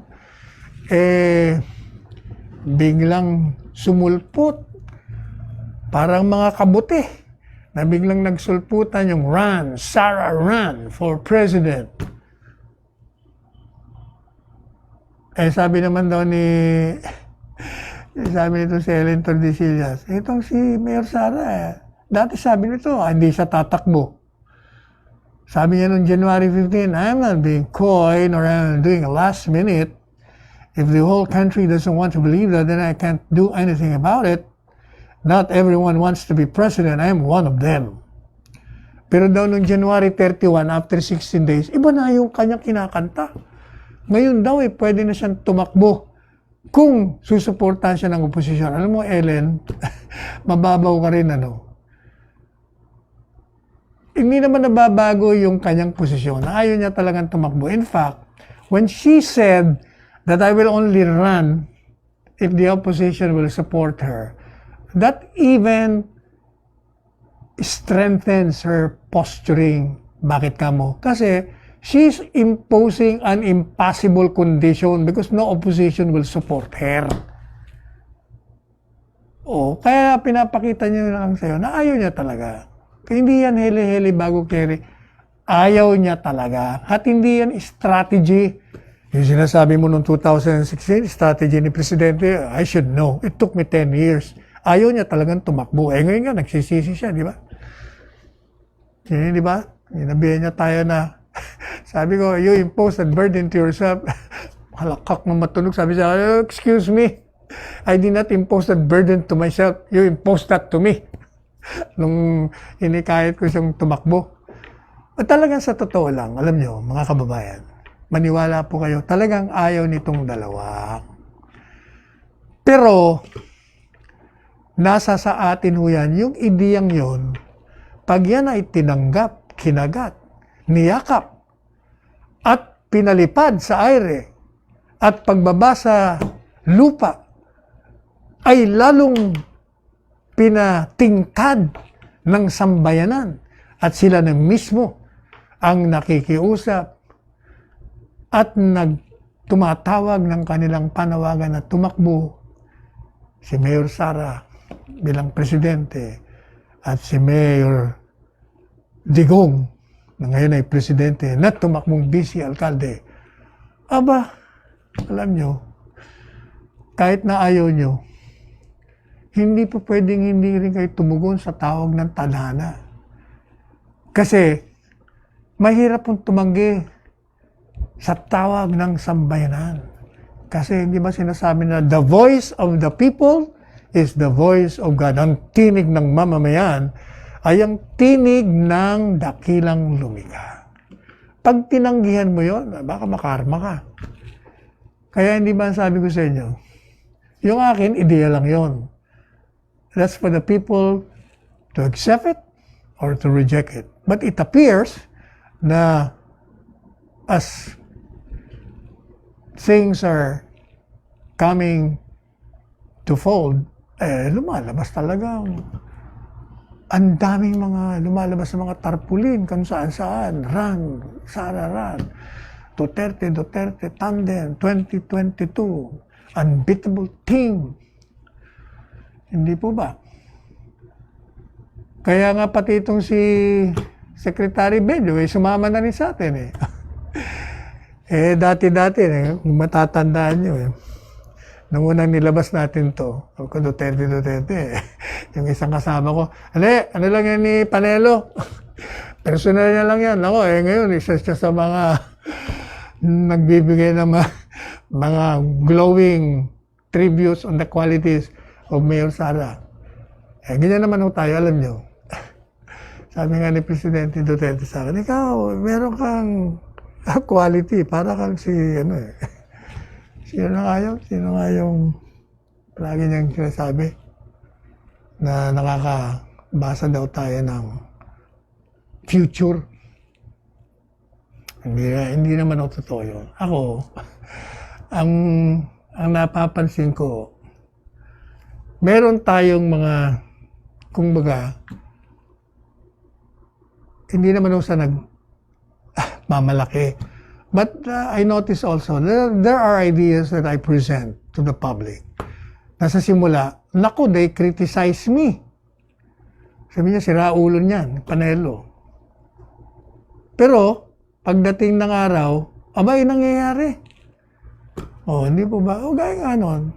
Biglang sumulpot, parang mga kabuti, na biglang nagsulputan yung Sarah run for president. Sabi naman daw sabi nito si Ellen Tordesillas, itong si Mayor Sara, dati sabi nito, hindi siya tatakbo. Sabi niya noong January 15, I'm not being coy or I'm doing a last minute. If the whole country doesn't want to believe that, then I can't do anything about it. Not everyone wants to be president. I am one of them. Pero daw noong January 31, after 16 days, iba na yung kanyang kinakanta. Ngayon daw pwede na siyang tumakbo kung susuportahan siya ng oposisyon. Alam mo, Ellen, mababaw ka rin, Hindi naman nababago yung kanyang posisyon. Ayaw niya talagang tumakbo. In fact, when she said that I will only run if the opposition will support her, that even strengthens her posturing. Bakit kamo? Kasi she's imposing an impossible condition because no opposition will support her. Kaya pinapakita niya lang sa'yo na ayaw niya talaga. Kaya hindi yan heli-heli bago carry. Ayaw niya talaga. At hindi yan strategy. Yung sinasabi mo noong 2016, strategy ni Presidente, I should know. It took me 10 years. Ayaw niya talagang tumakbo. Ngayon nga, nagsisisi siya, di ba? Di ba? Inabihan niya tayo na, sabi ko, you impose that burden to yourself. Halakak na matunog. Sabi siya, excuse me. I did not impose that burden to myself. You imposed that to me. Nung hinikayat ko siyang tumakbo. At talagang sa totoo lang, alam nyo, mga kababayan, maniwala po kayo, talagang ayaw nitong dalawa. Pero, nasa sa atin ho yan, yung ideyang yon, pag yan ay tinanggap, kinagat, niyakap, at pinalipad sa aire, at pagbaba sa lupa, ay lalong pinatingkad ng sambayanan at sila na mismo ang nakikiusap at tumatawag ng kanilang panawagan na tumakbo si Mayor Sara bilang presidente at si Mayor Digong na ngayon ay presidente na tumakbong vice alkalde. Aba, alam nyo, kahit na ayaw nyo, hindi po pwedeng hindi rin kayo tumugon sa tawag ng tadhana. Kasi, mahirap pong tumanggi sa tawag ng sambayanan. Kasi, hindi ba sinasabi na, the voice of the people is the voice of God. Ang tinig ng mamamayan ay ang tinig ng dakilang lumikha. Pag tinanggihan mo yon, baka makarma ka. Kaya hindi ba sabi ko sa inyo, yung akin, ideya lang yon. That's for the people to accept it or to reject it. But it appears na as things are coming to fold, lumalabas talagang ang daming mga lumalabas na mga tarpulin kung saan-saan. Run, Sara run. Duterte, tandem, 2022. Unbeatable team. Hindi po ba? Kaya nga pati itong si Secretary Bello, sumama na rin sa atin dati-dati, kung matatandaan nyo, nung unang nilabas natin to, Duterte, yung isang kasama ko, ano lang yan ni Panelo? Personal niya lang yan. Ako, ngayon, isa siya sa mga nagbibigay ng mga glowing tributes on the qualities of Mayor Sara. Ganyan naman tayo, alam nyo. Sabi nga ni Presidente Duterte sa akin, ikaw, meron kang quality, para kang Sino nga yung lagi niyang sinasabi na nakakabasa daw tayo ng future. Hindi naman ako totoo yun. Ako, ang ang napapansin ko, meron tayong mga, kumbaga, hindi naman sa mamalaki. But I notice also, there are ideas that I present to the public. Nasa simula, naku, they criticize me. Sabi niya, sira ulo niyan, Panelo. Pero, pagdating ng araw, abay, nangyayari. Hindi po ba? Gaya nga nun.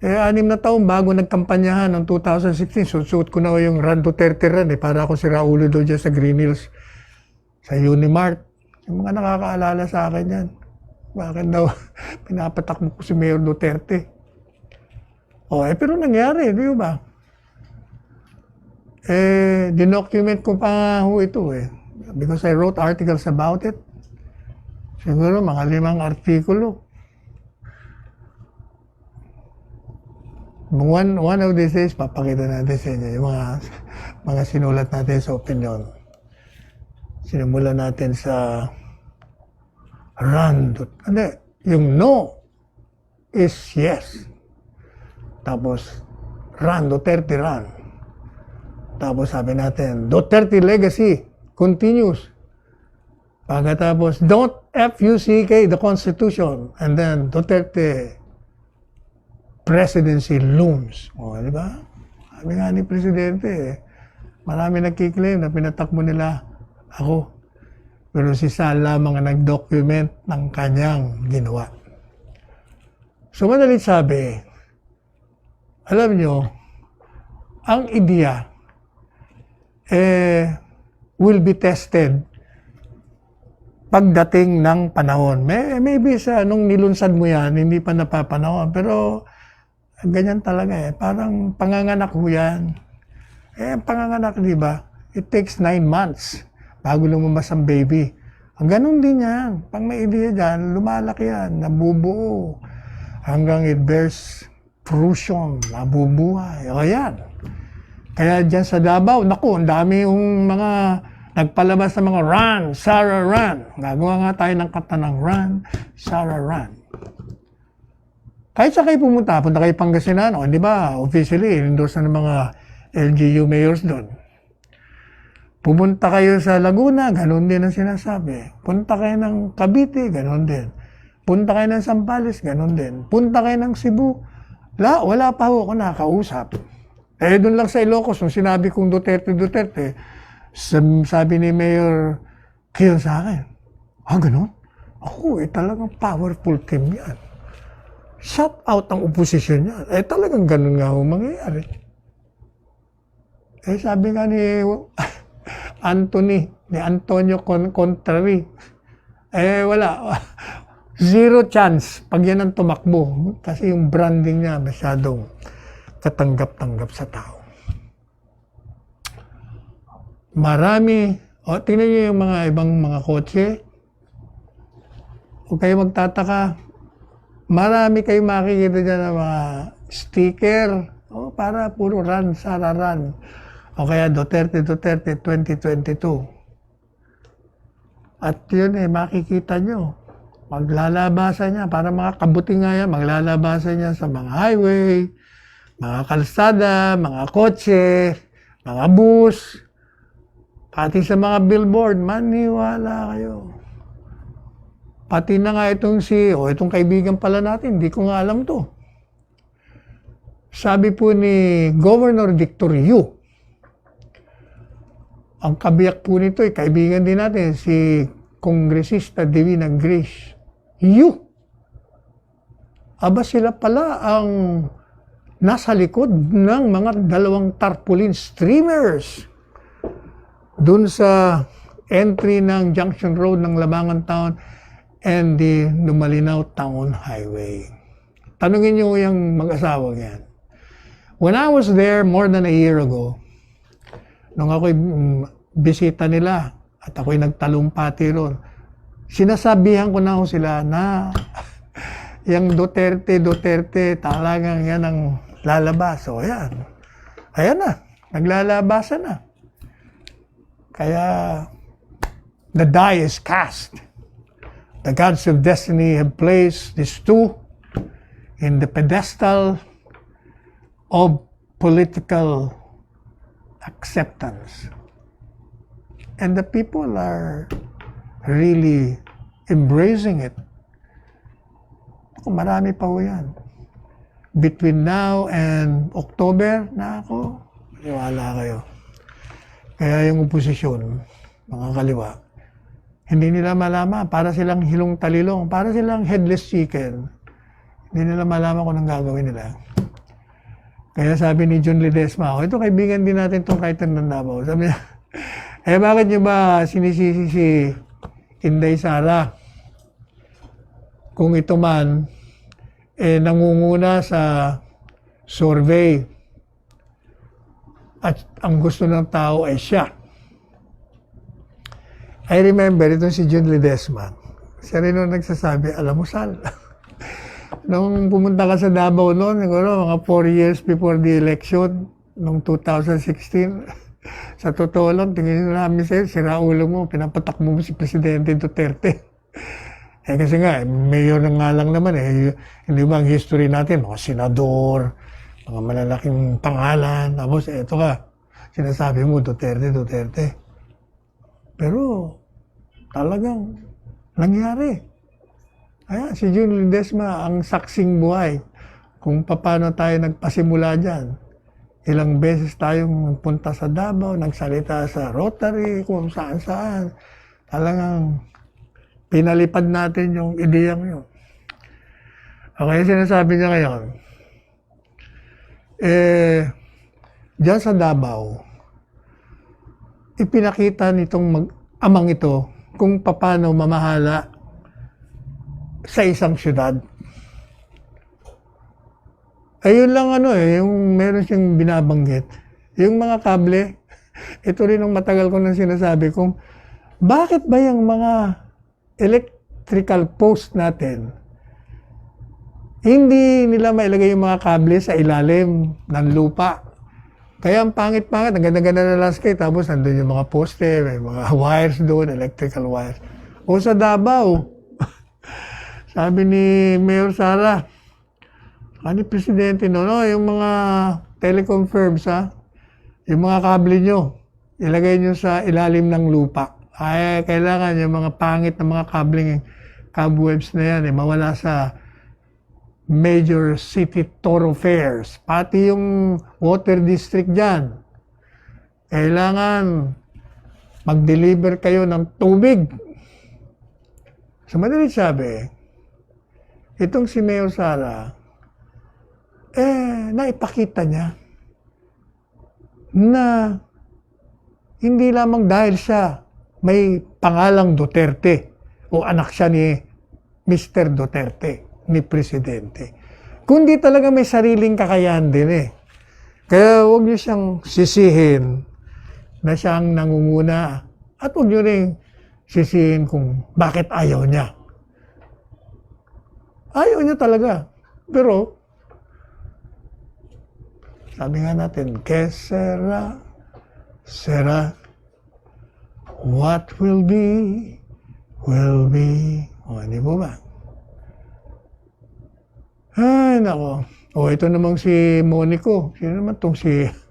6 na taon bago nagkampanyahan noong 2016, suot ko na yung Run Duterte Run, para ako si Raulo doon dyan sa Green Hills, sa Unimart. Yung mga nakakaalala sa akin yan. Bakit daw pinapatakbo ko si Mayor Duterte? Pero nangyari, di ba? Dinocument ko pa ho ito because I wrote articles about it. Siguro mga 5 artikulo. One of these days, papakita natin sa inyo yung mga sinulat natin sa opinion. Sinimulan natin sa yung no is yes. Tapos, Duterte run. Tapos sabi natin, Duterte legacy continues. Pagkatapos, don't F-U-C-K the Constitution. And then, Duterte presidency looms. Di ba? Sabi nga ni Presidente, marami nagkiklaim na pinatakbo nila ako. Pero si Sal lamang ang nag-document ng kanyang ginawa. So, madalit sabi, alam nyo, ang ideya will be tested pagdating ng panahon. Maybe nung nilunsad mo yan, hindi pa napapanahon. Pero, ganyan talaga Parang panganganak ho yan. Ang panganganak, di ba? It takes 9 months bago lumabas ang baby. Ang ganun din yan. Pag may ideya dyan, lumalaki yan, nabubuo. Hanggang it bears fruition, nabubuhay. Yan. Kaya dyan sa Davao, naku, ang dami yung mga nagpalabas ng mga run, Sarah run. Gagawa nga tayo ng kanta ng run, Sarah run. Kahit sa kayo punta kayo Pangasinan, di ba? Officially, endorse na ng mga LGU mayors doon. Pumunta kayo sa Laguna, ganun din ang sinasabi. Punta kayo ng Cavite, ganun din. Punta kayo ng Zambales, ganun din. Punta kayo ng Cebu, wala pa ako nakausap. Doon lang sa Ilocos, nung sinabi kong Duterte, sabi ni Mayor Kiyon sa akin, ganun? Ako, talagang powerful team yan. Shut out ang oposisyon niya. Talagang ganun nga ho mangyayari. Sabi nga ni Antonio Contrari, wala. Zero chance pag yan ang tumakbo. Kasi yung branding niya masyadong katanggap-tanggap sa tao. Marami, tingnan niyo yung mga ibang mga kotse. Huwag kayo magtataka. Marami kayong makikita dyan ng mga sticker para puro run, Sara run. O kaya Duterte 2022. At yun makikita nyo. Maglalabasan niya, para mga kabuti nga yan, maglalabasan niya sa mga highway, mga kalsada, mga kotse, mga bus, pati sa mga billboard, maniwala kayo. Pati na nga itong itong kaibigan pala natin, hindi ko nga alam to. Sabi po ni Governor Victor Yu, ang kabiyak po nito kaibigan din natin, si Kongresista Divina Grace Yu. Aba sila pala ang nasa likod ng mga 2 tarpaulin streamers dun sa entry ng Junction Road ng Labangan Town and the Numalinaw Town Highway. Tanungin niyo yung mag-asawa yan. When I was there more than a year ago, nung ako'y bisita nila at ako'y nagtalumpati ron, sinasabihan ko na sila na yung Duterte, talagang yan ang lalabas. O yan. Ayan na. Naglalabasan na. Kaya, the die is cast. The gods of destiny have placed these two in the pedestal of political acceptance. And the people are really embracing it. Marami pa ho yan. Between now and October, na ako, maniwala kayo. Kaya yung oposisyon, mga kaliwa, hindi nila malaman, para silang hilong talilong, para silang headless chicken. Hindi nila malaman kung anong gagawin nila. Kaya sabi ni John Ledesma, ito kaibigan din natin itong kahit ng Davao. Sabi niya, bakit nyo ba sinisisi si Inday Sara? Kung ito man, nangunguna sa survey at ang gusto ng tao ay siya. I remember, itong si John Ledesma, siya rin nung nagsasabi, alam mo, Sal, nung pumunta ka sa Davao noon, siguro mga 4 years before the election, noong 2016, sa totoo lang, tingin namin sa'yo, sira ulo mo, pinapatak mo si Presidente Duterte. Kasi nga, mayor na nga lang naman hindi ba ang history natin, mga senador, mga malalaking pangalan, tapos eto ka, sinasabi mo, Duterte. Pero, talagang nangyari. Kaya si John Ledesma ang saksing buhay kung paano tayo nagpasimula dyan. Ilang beses tayong punta sa Davao, nagsalita sa Rotary, kung saan-saan. Talagang pinalipad natin yung ideyang yun. Okay, sinasabi niya ngayon, dyan sa Davao, ipinakita nitong amang ito kung paano mamahala sa isang syudad. Ayun lang yung meron siyang binabanggit. Yung mga kable, ito rin ang matagal ko nang sinasabi kung bakit ba yung mga electrical post natin, hindi nila mailagay yung mga kable sa ilalim ng lupa. Kaya ang pangit-pangit, ang ganda-ganda na landscape, tapos nandun yung mga poste, may mga wires doon, electrical wires. O sa Davao, sabi ni Mayor Sara, ni Presidente, yung mga telecom firms, yung mga kable nyo, ilagay nyo sa ilalim ng lupa. Ay, kailangan yung mga pangit na mga kabling, cobwebs na yan, mawala sa major city thoroughfares, pati yung water district dyan. Kailangan mag-deliver kayo ng tubig. Sa madalit sabi, itong si Mayor Sara, naipakita niya na hindi lamang dahil siya may pangalang Duterte o anak siya ni Mr. Duterte, ni Presidente, kundi talaga may sariling kakayahan din Kaya huwag niyo siyang sisihin na siyang nangunguna at huwag niyo rin sisihin kung bakit ayaw niya. Ayaw niya talaga. Pero, sabi nga natin, que sera, sera, what will be, will be. O, hindi po ba? Ay, nako. O, ito namang si Monico. Sino naman itong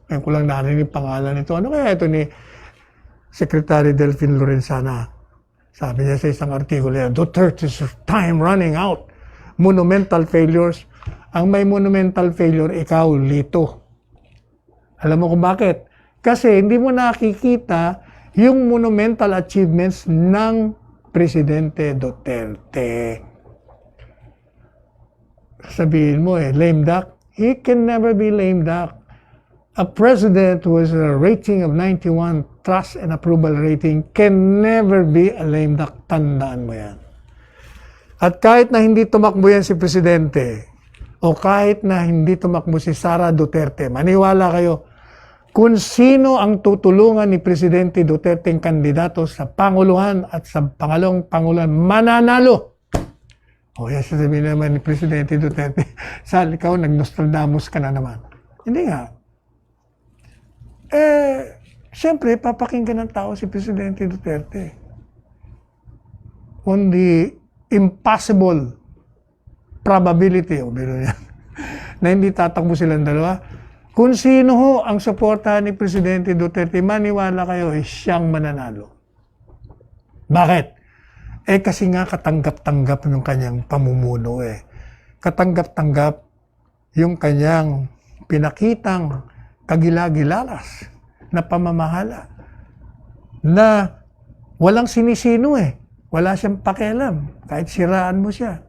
ngayon ko lang narinig pangalan nito. Ano kaya ito ni Secretary Delphine Lorenzana? Sabi niya sa isang artikulo niya, Duterte's time running out. Monumental failures. Ang may monumental failure, ikaw, Lito. Alam mo kung bakit? Kasi hindi mo nakikita yung monumental achievements ng Presidente Duterte. Sabihin mo lame duck. He can never be lame duck. A president who has a rating of 91, trust and approval rating, can never be a lame duck. Tandaan mo yan. At kahit na hindi tumakbo yan si Presidente, o kahit na hindi tumakbo si Sara Duterte, maniwala kayo, kung sino ang tutulungan ni Presidente Duterte ang kandidato sa Panguluhan at sa pangalawang Panguluhan, mananalo. O yan, sasabihin naman ni Presidente Duterte, Sal, ikaw, nag-Nostradamus ka na naman. Hindi nga. Siyempre, papakinggan ng tao si Presidente Duterte. On the impossible probability, o biro yan, na hindi tatakbo silang dalawa. Kung sino ho ang suportahan ni Presidente Duterte, maniwala kayo, siyang mananalo. Bakit? Kasi nga katanggap-tanggap yung kanyang pamumuno Katanggap-tanggap yung kanyang pinakitang kagila-gilalas na pamamahala na walang sinisino Wala siyang pakialam. Kahit siraan mo siya.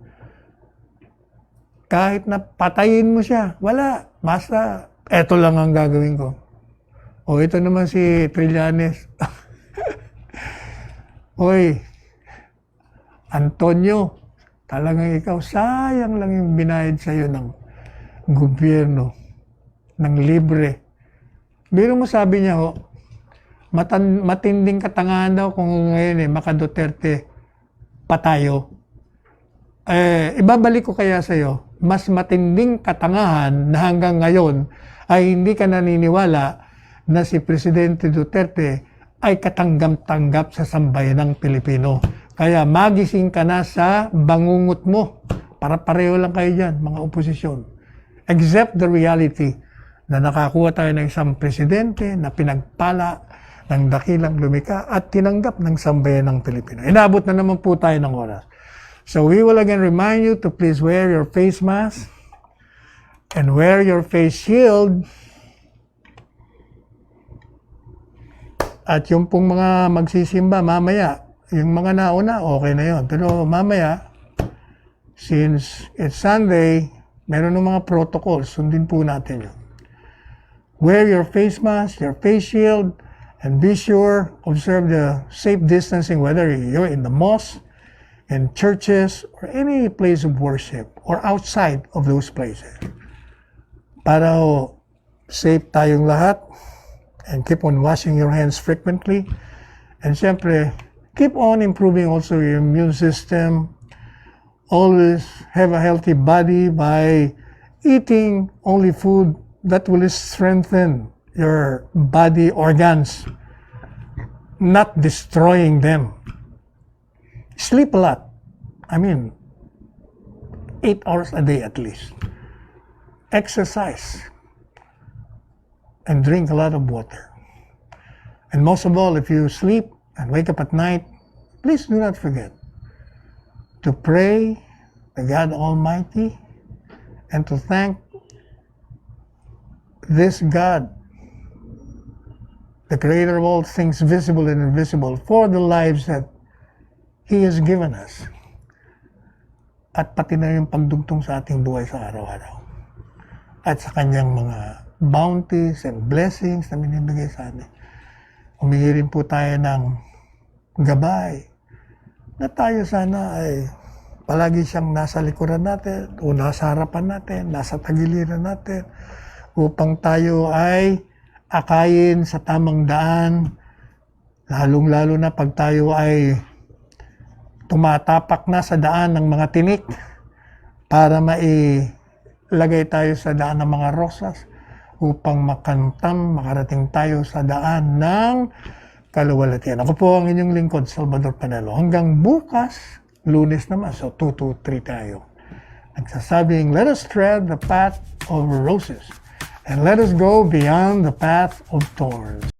Kahit na patayin mo siya. Wala. Basta, eto lang ang gagawin ko. O ito naman si Trillanes. Hoy, Antonio, talagang ikaw, sayang lang yung binayad sa'yo ng gobyerno, ng libre. Biro mo sabi niya, matinding katangahan daw kung ngayon maka Duterte pa tayo. Ibabalik ko kaya sa'yo, mas matinding katangahan na hanggang ngayon ay hindi ka naniniwala na si Presidente Duterte ay katanggap-tanggap sa sambayan ng Pilipino. Kaya magising ka na sa bangungot mo. Para pareho lang kayo dyan, mga oposisyon. Accept the reality na nakakuha tayo ng isang presidente na pinagpala ng dakilang lumika at tinanggap ng sambayan ng Pilipino. Inabot na naman po tayo ng oras. So we will again remind you to please wear your face mask and wear your face shield. At yung pong mga magsisimba mamaya, yung mga nauna, okay na yun. Pero mamaya, since it's Sunday, meron ng mga protocols, sundin po natin yun. Wear your face mask, your face shield, and be sure, observe the safe distancing, whether you're in the mosque, in churches, or any place of worship, or outside of those places. Para safe tayong lahat, and keep on washing your hands frequently. And siyempre, keep on improving also your immune system. Always have a healthy body by eating only food that will strengthen your body organs, not destroying them. Sleep a lot. 8 hours a day at least. Exercise. And drink a lot of water. And most of all, if you sleep and wake up at night, please do not forget to pray to God Almighty and to thank this God, the creator of all things visible and invisible, for the lives that He has given us. At pati na yung pagdugtong sa ating buhay sa araw-araw. At sa kanyang mga bounties and blessings na binibigay sa atin. Humingi rin po tayo ng gabay na tayo sana ay palagi siyang nasa likuran natin o nasa harapan natin, nasa tagiliran natin upang tayo ay akayin sa tamang daan, lalong-lalo na pag tayo ay tumatapak na sa daan ng mga tinik para mailagay tayo sa daan ng mga rosas upang makarating tayo sa daan ng kaluwalhatian. Ako po ang inyong lingkod, Salvador Panelo. Hanggang bukas, Lunes naman, so 2 to 3 tayo. Nagsasabing, let us tread the path of roses. And let us go beyond the path of thorns.